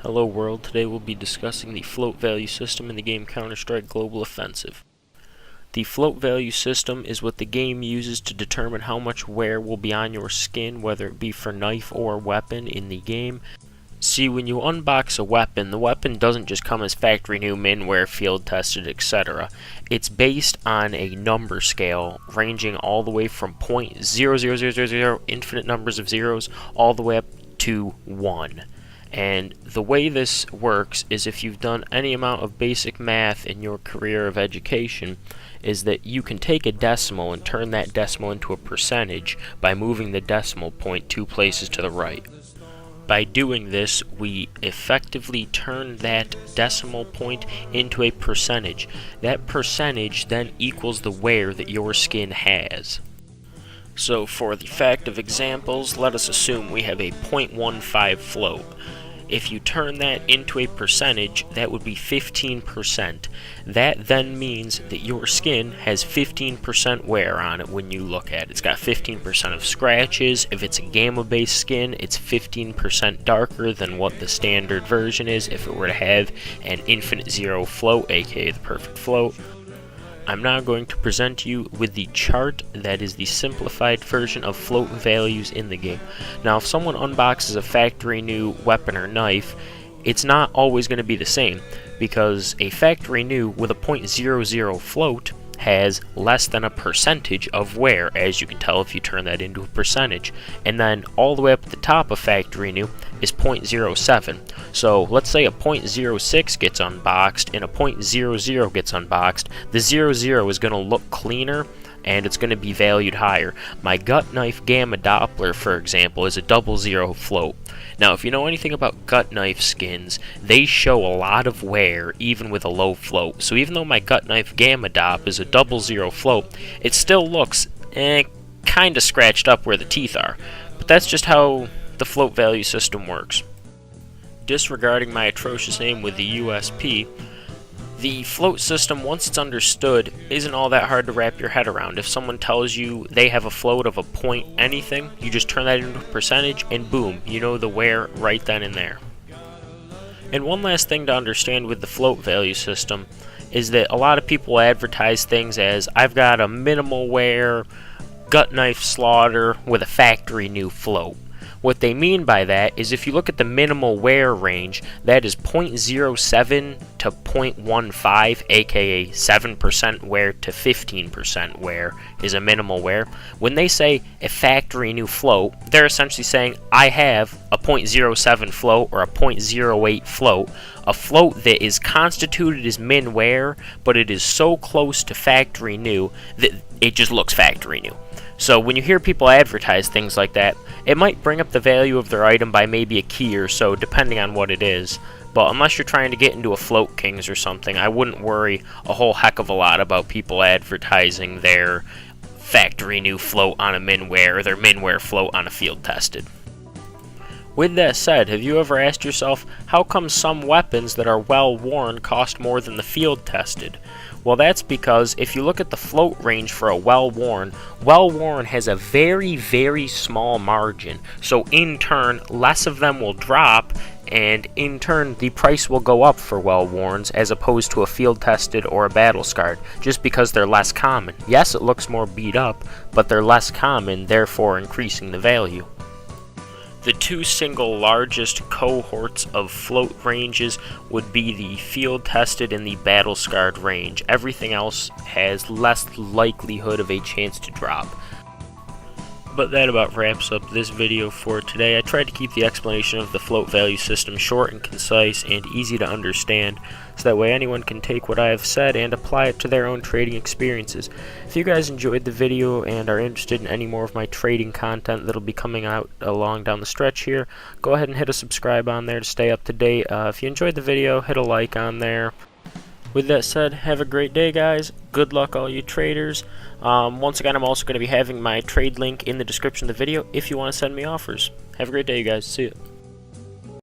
Hello world, today we'll be discussing the float value system in the game Counter-Strike Global Offensive. The float value system is what the game uses to determine how much wear will be on your skin, whether it be for knife or weapon in the game. See, when you unbox a weapon, the weapon doesn't just come as factory new, min wear, field tested, etc. It's based on a number scale ranging all the way from 0.00000, infinite numbers of zeros, all the way up to 1. And the way this works is, if you've done any amount of basic math in your career of education, is that you can take a decimal and turn that decimal into a percentage by moving the decimal point 2 places to the right. By doing this, we effectively turn that decimal point into a percentage. That percentage then equals the wear that your skin has. So for the fact of examples, let us assume we have a 0.15 float. If you turn that into a percentage, that would be 15%. That then means that your skin has 15% wear on it when you look at it. It's got 15% of scratches. If it's a gamma-based skin, it's 15% darker than what the standard version is if it were to have an infinite zero float, aka the perfect float. I'm now going to present you with the chart that is the simplified version of float values in the game. Now, if someone unboxes a factory new weapon or knife, it's not always going to be the same, because a factory new with a 0.00 float has less than a percentage of wear, as you can tell if you turn that into a percentage. And then all the way up at the top of factory new is 0.07. So let's say a 0.06 gets unboxed and a 0.00 gets unboxed. The 00 is going to look cleaner and it's going to be valued higher. My gut knife gamma Doppler, for example, is a 00 float. Now, if you know anything about gut knife skins, they show a lot of wear even with a low float. So even though my gut knife gamma Dop is a 00 float, it still looks kind of scratched up where the teeth are. But that's just how the float value system works. Disregarding my atrocious name with the USP, the float system, once it's understood, isn't all that hard to wrap your head around. If someone tells you they have a float of a point anything, you just turn that into a percentage and boom, you know the wear right then and there. And one last thing to understand with the float value system is that a lot of people advertise things as, I've got a minimal wear gut knife slaughter with a factory new float. What they mean by that is, if you look at the minimal wear range, that is 0.07 to 0.15, aka 7% wear to 15% wear is a minimal wear. When they say a factory new float, they're essentially saying, I have a 0.07 float or a 0.08 float, a float that is constituted as min wear, but it is so close to factory new that it just looks factory new. So when you hear people advertise things like that, it might bring up the value of their item by maybe a key or so, depending on what it is. But unless you're trying to get into a Float Kings or something, I wouldn't worry a whole heck of a lot about people advertising their factory new float on a minware or their minware float on a field tested. With that said, have you ever asked yourself, how come some weapons that are well worn cost more than the field tested? Well, that's because if you look at the float range for a well worn has a very, very small margin. So in turn, less of them will drop, and in turn, the price will go up for well worns as opposed to a field tested or a battle scarred, just because they're less common. Yes, it looks more beat up, but they're less common, therefore increasing the value. The two single largest cohorts of float ranges would be the field tested and the battle scarred range. Everything else has less likelihood of a chance to drop. But that about wraps up this video for today. I tried to keep the explanation of the float value system short and concise and easy to understand, so that way anyone can take what I have said and apply it to their own trading experiences. If you guys enjoyed the video and are interested in any more of my trading content that'll be coming out along down the stretch here, go ahead and hit a subscribe on there to stay up to date. If you enjoyed the video, hit a like on there. With that said, have a great day, guys. Good luck, all you traders. Once again, I'm also going to be having my trade link in the description of the video if you want to send me offers. Have a great day, you guys. See ya.